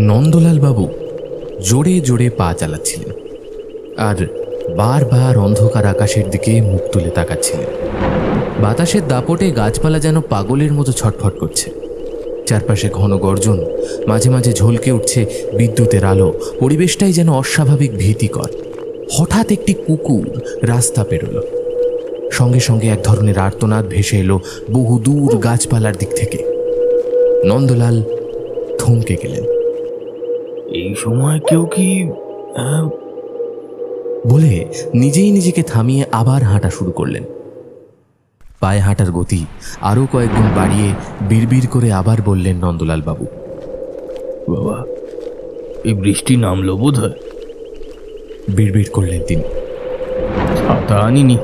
নন্দলাল বাবু জোরে জোরে পা চালাচ্ছিলেন আর বারবার অন্ধকার আকাশের দিকে মুখ তুলে তাকাচ্ছিলেন। বাতাসের দাপটে গাছপালা যেন পাগলের মতো ছটফট করছে। চারপাশে ঘন গর্জন, মাঝে মাঝে ঝলকে উঠছে বিদ্যুতের আলো। পরিবেশটাই যেন অস্বাভাবিক ভীতিকর। হঠাৎ একটি কুকুর রাস্তা পেরোল। সঙ্গে সঙ্গে এক ধরনের আর্তনাদ ভেসে এলো বহু দূর গাছপালার দিক থেকে। নন্দলাল থমকে গেলেন। এই সময় কেউ কি বলে নিজেই নিজেকে থামিয়ে আবার হাঁটা শুরু করলেন। পায়ে হাঁটার গতি আরও কয়েকগুণ বাড়িয়ে বিড়বিড় করে আবার বললেন নন্দলাল বাবু, বাবা, এই বৃষ্টি নামলো বোধ হয়। বিড়বিড় করলেন তিনি। ছাতা আনিনি,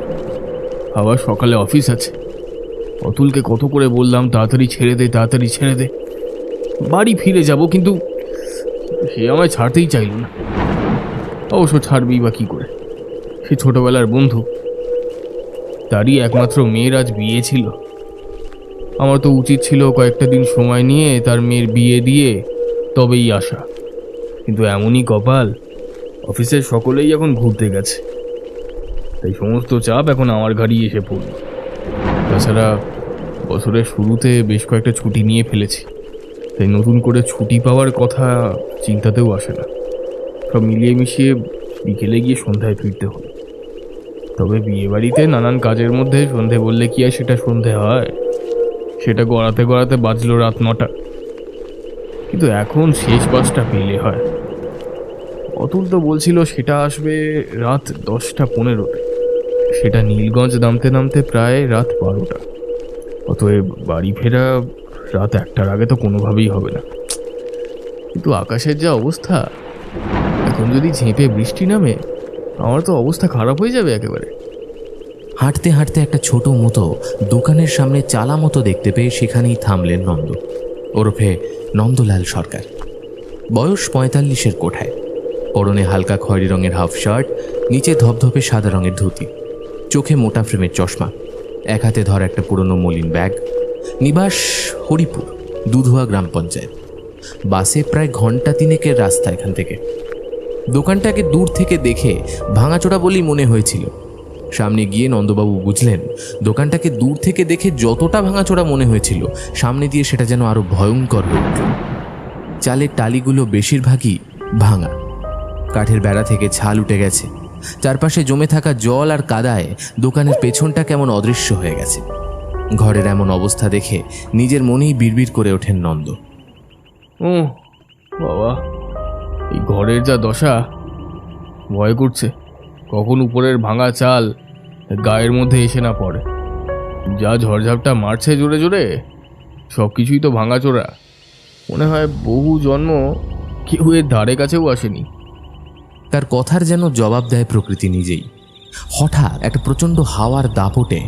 আবার সকালে অফিস আছে। অতুলকে কত করে বললাম তাড়াতাড়ি ছেড়ে দে, তাড়াতাড়ি ছেড়ে দে, বাড়ি ফিরে যাব, কিন্তু সে আমায় ছাড়তেই চাইল না। অবশ্য ছাড়বি বা কি করে, সে ছোটবেলার বন্ধু, তারই একমাত্র মেয়ের আজ বিয়ে ছিল। আমার তো উচিত ছিল কয়েকটা দিন সময় নিয়ে তার মেয়ের বিয়ে দিয়ে তবেই আসা, কিন্তু এমনই কপাল, অফিসের সকলেই এখন ঘুরতে গেছে, তাই সমস্ত চাপ এখন আমার ঘাড়ি এসে পড়ল। তাছাড়া বছরের শুরুতে বেশ কয়েকটা ছুটি নিয়ে ফেলেছি, তাই নতুন করে ছুটি পাওয়ার কথা চিন্তাতেও আসে না। সব মিলিয়ে মিশিয়ে বিকেলে গিয়ে সন্ধ্যায় ফিরতে হলো। তবে বিয়েবাড়িতে নানান কাজের মধ্যে সন্ধে বললে কি আর সেটা সন্ধে হয়? সেটা গড়াতে গড়াতে বাজলো রাত 9টা, কিন্তু এখন শেষ বাসটা পেলে হয়। অতুল তো বলছিল সেটা আসবে রাত 10টা 15-তে, সেটা নীলগঞ্জ নামতে নামতে প্রায় রাত 12টা। অতএব বাড়ি ফেরা রাত 1টার আগে তো কোনোভাবেই হবে না। কিন্তু আকাশের যা অবস্থা, এখন যদি ঝেঁপে বৃষ্টি নামে, আমার তো অবস্থা খারাপ হয়ে যাবে একেবারে। হাঁটতে হাঁটতে একটা ছোট মতো দোকানের সামনে চালা মতো দেখতে পেয়ে সেখানেই থামলেন নন্দ, ওরফে নন্দলাল সরকার। বয়স 45-এর কোঠায়, পরনে হালকা খয়েরি রঙের হাফ শার্ট, নিচে ধপধপে সাদা রঙের ধুতি, চোখে মোটা ফ্রেমের চশমা, এক হাতে ধর একটা পুরনো মলিন ব্যাগ। নিবাস হরিপুর, দুধুয়া গ্রাম পঞ্চায়েত। বাসে প্রায় ঘন্টা 3-এর রাস্তা এখান থেকে। দোকানটাকে দূর থেকে দেখে ভাঙাচোরা বলেই মনে হয়েছিল। সামনে গিয়ে নন্দবাবু বুঝলেন দোকানটাকে দূর থেকে দেখে যতটা ভাঙাচোরা মনে হয়েছিল, সামনে দিয়ে সেটা যেন আরো ভয়ঙ্কর হয়ে উঠল। চালের টালিগুলো বেশিরভাগই ভাঙা, কাঠের বেড়া থেকে ছাল উঠে গেছে। চারপাশে জমে থাকা জল আর কাদায় দোকানের পেছনটা কেমন অদৃশ্য হয়ে গেছে। ঘরের এমন অবস্থা দেখে নিজের মনেই বিড়বিড় করে ওঠেন নন্দ। ও বাবা, এই ঘরের যা দশা, ভয় করছে কখন উপরের ভাঙা চাল গায়ের মধ্যে এসে না পড়ে। যা ঝড়ঝাপটা মারছে জোরে জোরে, সব কিছুই তো ভাঙাচোরা। মনে হয় বহু জন্ম কেউ এর ধারে কাছেও আসেনি। তার কথার যেন জবাব দেয় প্রকৃতি নিজেই। হঠাৎ একটা প্রচণ্ড হাওয়ার দাপটে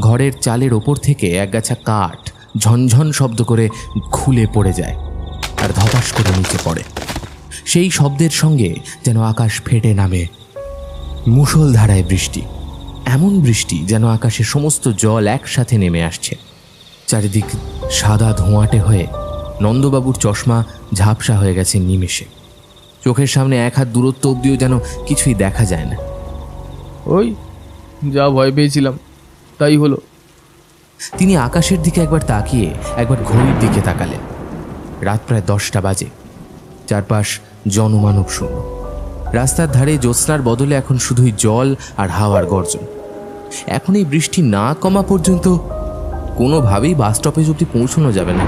ঘরের চালের ওপর থেকে একগাছা কাঠ ঝনঝন শব্দ করে খুলে পড়ে যায় আর ধপাস করে নিচে পড়ে। সেই শব্দের সঙ্গে যেন আকাশ ফেটে নামে মুষলধারায় বৃষ্টি, এমন বৃষ্টি যেন আকাশের সমস্ত জল একসাথে নেমে আসছে। চারিদিক সাদা ধোঁয়াটে হয়ে নন্দবাবুর চশমা ঝাপসা হয়ে গেছে নিমেষে। চোখের সামনে 1 হাত দূরত্ব অবধিও যেন কিছুই দেখা যায় না। ওই যা ভয় পেয়েছিলাম তাই হলো। তিনি আকাশের দিকে একবার তাকিয়ে একবার ঘড়ির দিকে তাকালেন। রাত প্রায় 10টা বাজে। চারপাশ জনমানব শূন্য। রাস্তার ধারে জ্যোৎস্নার বদলে এখন শুধুই জল আর হাওয়ার গর্জন। এখন এই বৃষ্টি না কমা পর্যন্ত কোনোভাবেই বাস স্টপেজ অবধি পৌঁছানো যাবে না।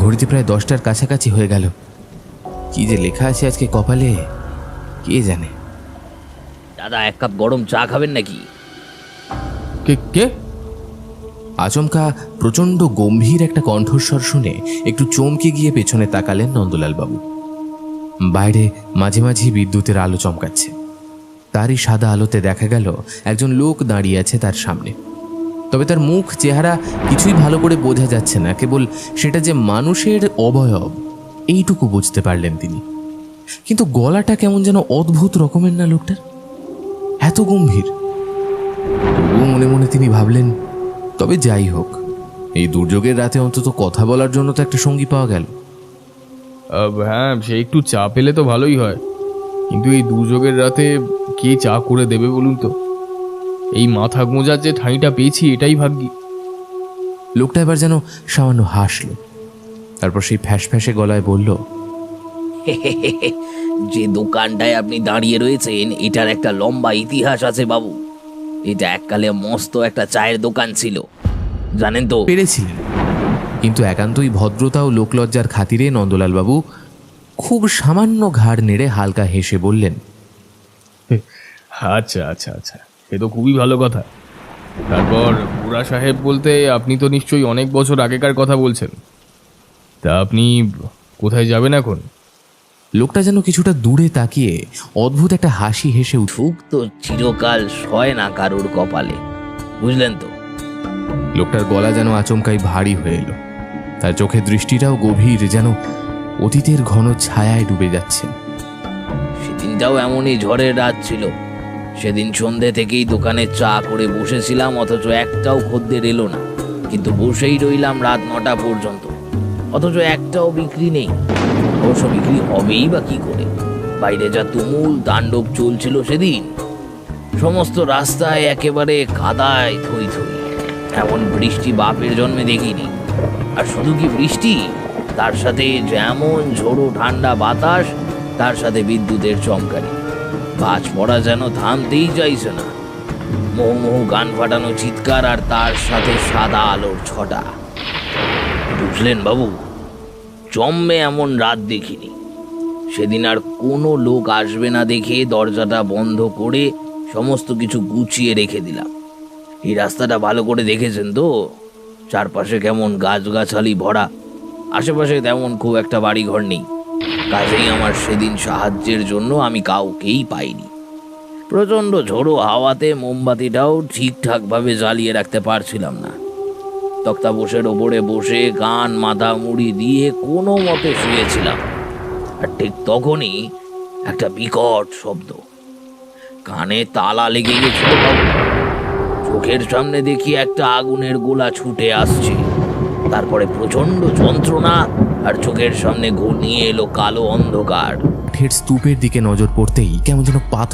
ঘড়িতে প্রায় 10টার কাছাকাছি হয়ে গেল। কি যে লেখা আছে আজকে কপালে কে জানে। দাদা, 1 কাপ গরম চা খাবেন নাকি? কে কে? আচমকা প্রচণ্ড গম্ভীর একটা কণ্ঠস্বর শুনে একটু চমকে গিয়ে পেছনে তাকালেন নন্দলাল বাবু। বাইরে মাঝে মাঝে বিদ্যুতের আলো চমকাচ্ছে। তারই সাদা আলোতে দেখা গেল একজন লোক দাঁড়িয়ে আছে তার সামনে। তবে তার মুখ চেহারা কিছুই ভালো করে বোঝা যাচ্ছে না, কেবল সেটা যে মানুষের অবয়ব এইটুকু বুঝতে পারলেন তিনি। কিন্তু গলাটা কেমন যেন অদ্ভুত রকমের না লোকটার, এত গম্ভীর। তবুও মনে মনে তিনি ভাবলেন, তবে যাই হোক, এই দুর্যোগের রাতে অন্তত কথা বলার জন্য তো একটা সঙ্গী পাওয়া গেল। হ্যাঁ, সে একটু চা পেলে তো ভালোই হয়, কিন্তু এই দুর্যোগের রাতে কে চা করে দেবে বলুন তো? এই মাথা গোঁজার যে ঠাঁইটা পেয়েছি এটাই ভাগ্যি। লোকটা এবার যেন সামান্য হাসল, তারপর সেই ফ্যাঁস ফ্যাঁসে গলায় বলল, যে দোকানটায় আপনি দাঁড়িয়ে রয়েছেন এটার একটা লম্বা ইতিহাস আছে বাবু। এটা এককালে মস্ত একটা চায়ের দোকান ছিল, জানেন তো? পেরেছিলেন, কিন্তু একান্তই ভদ্রতা ও লোকলজ্জার খাতিরে নন্দলালবাবু খুব সামান্য ঘাড় নেড়ে হালকা হেসে বললেন, আচ্ছা আচ্ছা আচ্ছা, সে তো খুবই ভালো কথা। তারপর বুড়া সাহেব বলতে আপনি তো নিশ্চয়ই অনেক বছর আগেকার কথা বলছেন। তা আপনি কোথায় যাবেন এখন? লোকটা যেন কিছুটা দূরে তাকিয়ে অদ্ভুত একটা হাসি হেসে উঠল। সুখ তো চিরকাল সয় না কারুর কপালে, বুঝলেন তো? লোকটার গলা যেন আচমকাই ভারী হয়ে এলো, তার চোখের দৃষ্টিটাও গভীর, যেন অতীতের ঘন ছায়ায় ডুবে যাচ্ছে। সেদিনটাও এমনই ঝড়ের রাত ছিল। সেদিন সন্ধে থেকেই দোকানে চা করে বসেছিলাম, অথচ একটাও খদ্দের এলো না। কিন্তু বসেই রইলাম রাত 9টা পর্যন্ত, অথচ একটাও বিক্রি নেই। অবশ্য বিক্রি হবেই বা কি করে? বাইরে যা তুমুল তাণ্ডব চলছিল সেদিন, সমস্ত রাস্তায় একেবারে কাদায় থই থই। এমন বৃষ্টি বাপের জন্মে দেখিনি। আর শুধু কি বৃষ্টি, তার সাথে যেমন ঝোড়ো ঠান্ডা বাতাস, তার সাথে বিদ্যুতের চমকানি। বাজ পড়া যেন থামতেই চাইছে না। মোহ মোহ গান ফাটানো চিৎকার, আর তার সাথে সাদা আলোর ছটা। বুঝলেন বাবু, জন্মে এমন রাত দেখিনি। সেদিন আর কোনো লোক আসবে না দেখে দরজাটা বন্ধ করে সমস্ত কিছু গুছিয়ে রেখে দিলাম। এই রাস্তাটা ভালো করে দেখেছেন তো? চারপাশে কেমন গাছগাছালি ভরা, আশেপাশে তেমন খুব একটা বাড়িঘর নেই। কাজেই আমার সেদিন সাহায্যের জন্য আমি কাউকেই পাইনি। প্রচণ্ড ঝোড়ো হাওয়াতে মোমবাতিটাও ঠিকঠাকভাবে জ্বালিয়ে রাখতে পারছিলাম না। তক্তাপোশের ওপরে বসে কান মাথা মুড়ি দিয়ে কোনো মতে শুয়েছিলাম। আর ঠিক তখনই একটা বিকট শব্দ, কানে তালা লেগে গেছিল বাবু। চোখের সামনে দেখি একটা আগুনের গোলা ছুটে আসছে, তারপরে প্রচন্ড যন্ত্রণা, আর চোখের সামনে ঘনিয়ে এলো কালো অন্ধকার। স্তূপের দিকে নজর পড়তেই কেমন যেন পাথর